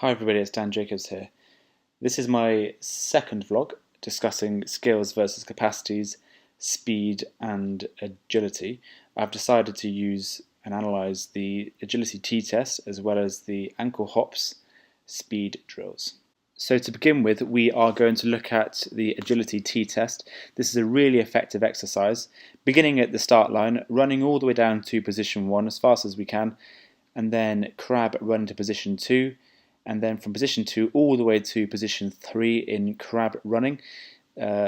Hi everybody, it's Dan Jacobs here. This is my second vlog discussing skills versus capacities, speed and agility. I've decided to use and analyse the agility t-test as well as the ankle hops speed drills. So to begin with, we are going to look at the agility t-test. This is a really effective exercise, beginning at the start line, running all the way down to position 1 as fast as we can, and then crab run to position 2, and then from position 2 all the way to position 3 in crab running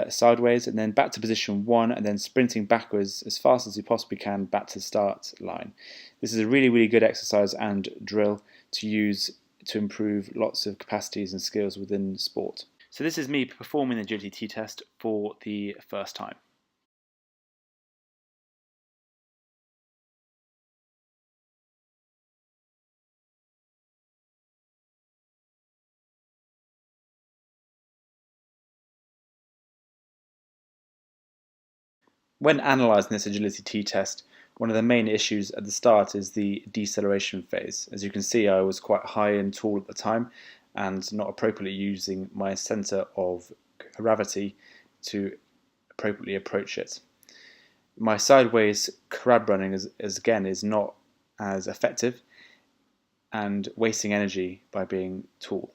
sideways, and then back to position 1, and then sprinting backwards as fast as you possibly can back to the start line. This is a really good exercise and drill to use to improve lots of capacities and skills within sport. So this is me performing the agility t-test for the first time. When analysing this agility t-test, one of the main issues at the start is the deceleration phase. As you can see, I was quite high and tall at the time and not appropriately using my centre of gravity to appropriately approach it. My sideways crab running is not as effective and wasting energy by being tall.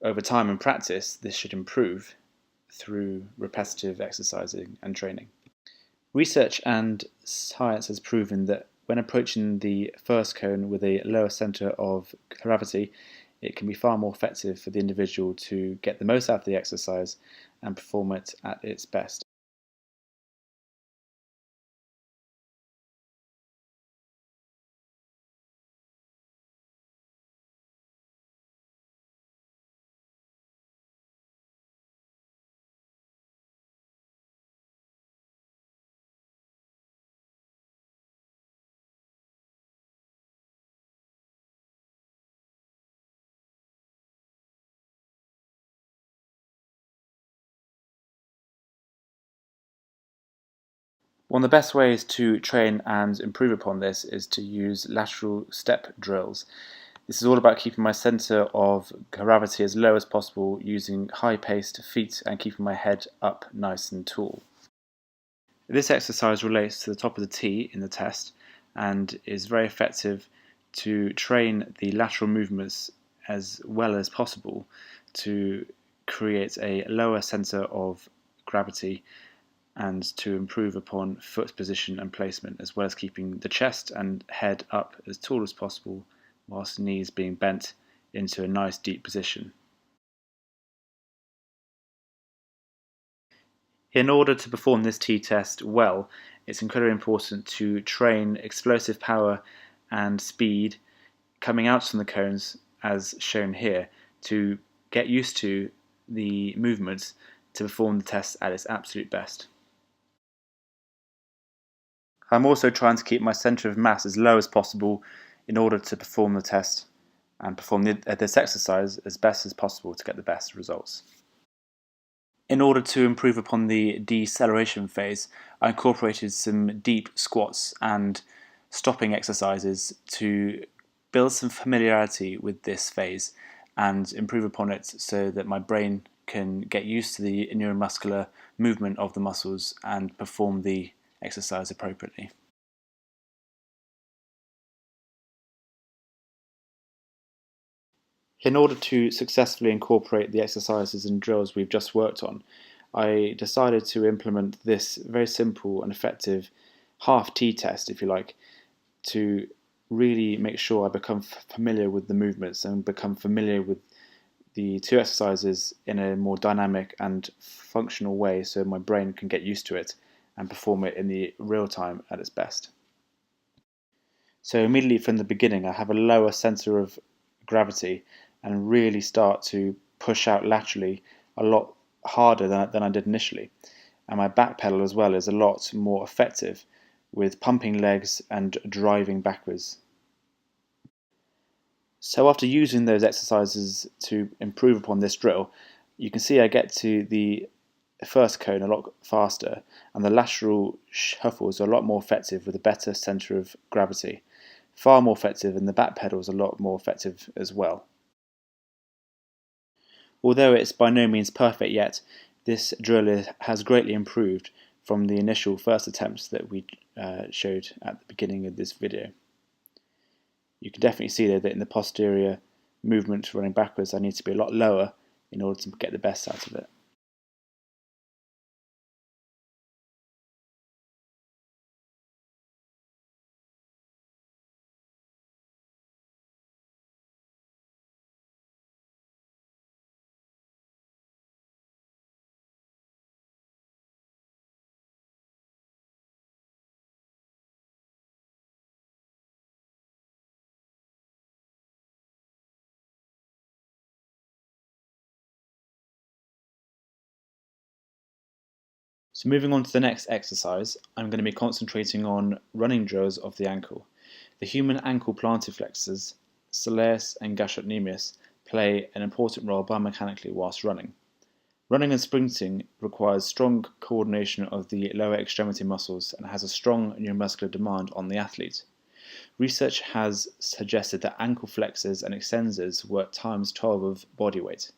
Over time and practice, this should improve through repetitive exercising and training. Research and science has proven that when approaching the first cone with a lower centre of gravity, it can be far more effective for the individual to get the most out of the exercise and perform it at its best. One of the best ways to train and improve upon this is to use lateral step drills. This is all about keeping my centre of gravity as low as possible, using high-paced feet and keeping my head up nice and tall. This exercise relates to the top of the T in the test and is very effective to train the lateral movements as well as possible to create a lower centre of gravity and to improve upon foot position and placement, as well as keeping the chest and head up as tall as possible whilst knees being bent into a nice deep position. In order to perform this t-test well, it's incredibly important to train explosive power and speed coming out from the cones as shown here to get used to the movements to perform the test at its absolute best. I'm also trying to keep my centre of mass as low as possible in order to perform the test and perform this exercise as best as possible to get the best results. In order to improve upon the deceleration phase, I incorporated some deep squats and stopping exercises to build some familiarity with this phase and improve upon it so that my brain can get used to the neuromuscular movement of the muscles and perform the exercise appropriately. In order to successfully incorporate the exercises and drills we've just worked on, I decided to implement this very simple and effective half t-test, if you like, to really make sure I become familiar with the movements and become familiar with the two exercises in a more dynamic and functional way so my brain can get used to it and perform it in the real time at its best. So immediately from the beginning I have a lower centre of gravity and really start to push out laterally a lot harder than I did initially. And my back pedal as well is a lot more effective with pumping legs and driving backwards. So after using those exercises to improve upon this drill, you can see I get to the first cone a lot faster and the lateral shuffles are a lot more effective with a better centre of gravity. Far more effective, and the back pedal is a lot more effective as well. Although it's by no means perfect yet, this drill has greatly improved from the initial first attempts that we showed at the beginning of this video. You can definitely see there that in the posterior movement running backwards I need to be a lot lower in order to get the best out of it. So moving on to the next exercise, I'm going to be concentrating on running drills of the ankle. The human ankle plantar flexors, soleus and gastrocnemius, play an important role biomechanically whilst running. Running and sprinting requires strong coordination of the lower extremity muscles and has a strong neuromuscular demand on the athlete. Research has suggested that ankle flexors and extensors work times 12 of body weight.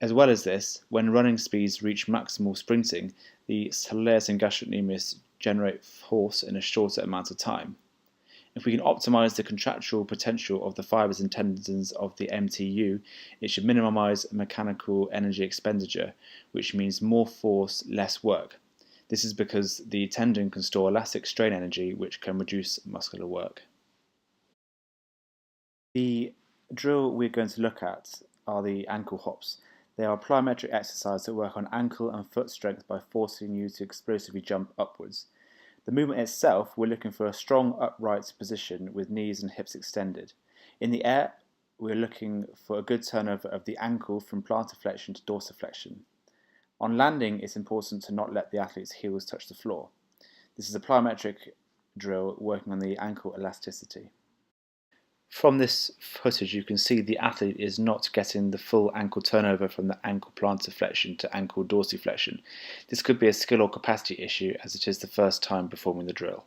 As well as this, when running speeds reach maximal sprinting, the soleus and gastrocnemius generate force in a shorter amount of time. If we can optimize the contractual potential of the fibers and tendons of the MTU, it should minimize mechanical energy expenditure, which means more force, less work. This is because the tendon can store elastic strain energy, which can reduce muscular work. The drill we're going to look at are the ankle hops. They are a plyometric exercise that work on ankle and foot strength by forcing you to explosively jump upwards. The movement itself, we're looking for a strong upright position with knees and hips extended. In the air, we're looking for a good turnover of the ankle from plantar flexion to dorsiflexion. On landing, it's important to not let the athlete's heels touch the floor. This is a plyometric drill working on the ankle elasticity. From this footage you can see the athlete is not getting the full ankle turnover from the ankle plantar flexion to ankle dorsiflexion. This could be a skill or capacity issue as it is the first time performing the drill.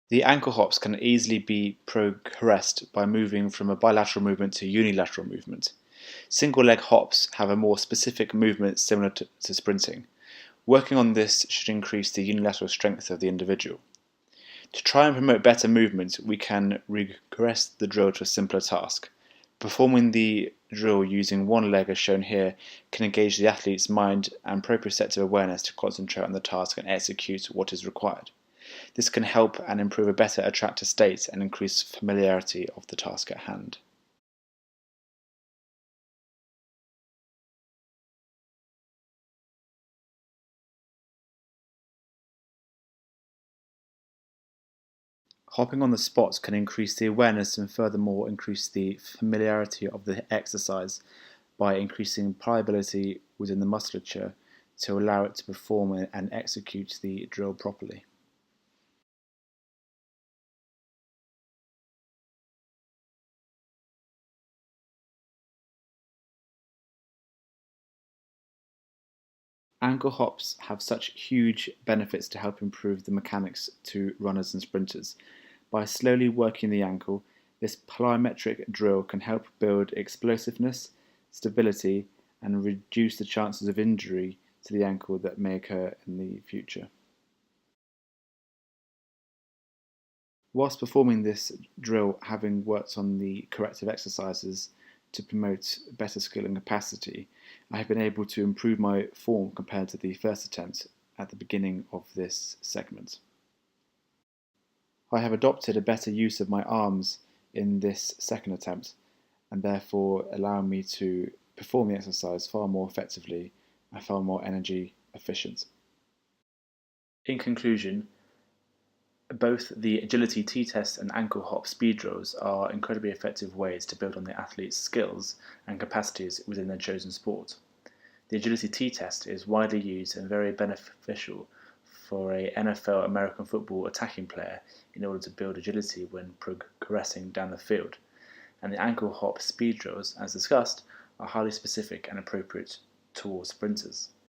The ankle hops can easily be progressed by moving from a bilateral movement to unilateral movement. Single leg hops have a more specific movement similar to sprinting. Working on this should increase the unilateral strength of the individual. To try and promote better movement, we can regress the drill to a simpler task. Performing the drill using one leg as shown here can engage the athlete's mind and proprioceptive awareness to concentrate on the task and execute what is required. This can help and improve a better attractor state and increase familiarity of the task at hand. Hopping on the spot can increase the awareness and furthermore increase the familiarity of the exercise by increasing pliability within the musculature to allow it to perform and execute the drill properly. Ankle hops have such huge benefits to help improve the mechanics to runners and sprinters. By slowly working the ankle, this plyometric drill can help build explosiveness, stability, and reduce the chances of injury to the ankle that may occur in the future. Whilst performing this drill, having worked on the corrective exercises to promote better skill and capacity, I have been able to improve my form compared to the first attempt at the beginning of this segment. I have adopted a better use of my arms in this second attempt and therefore allowing me to perform the exercise far more effectively and far more energy efficient. In conclusion, both the agility t-test and ankle hop speed drills are incredibly effective ways to build on the athlete's skills and capacities within their chosen sport. The agility t-test is widely used and very beneficial for a NFL American football attacking player in order to build agility when progressing down the field, and the ankle hop speed drills, as discussed, are highly specific and appropriate towards sprinters.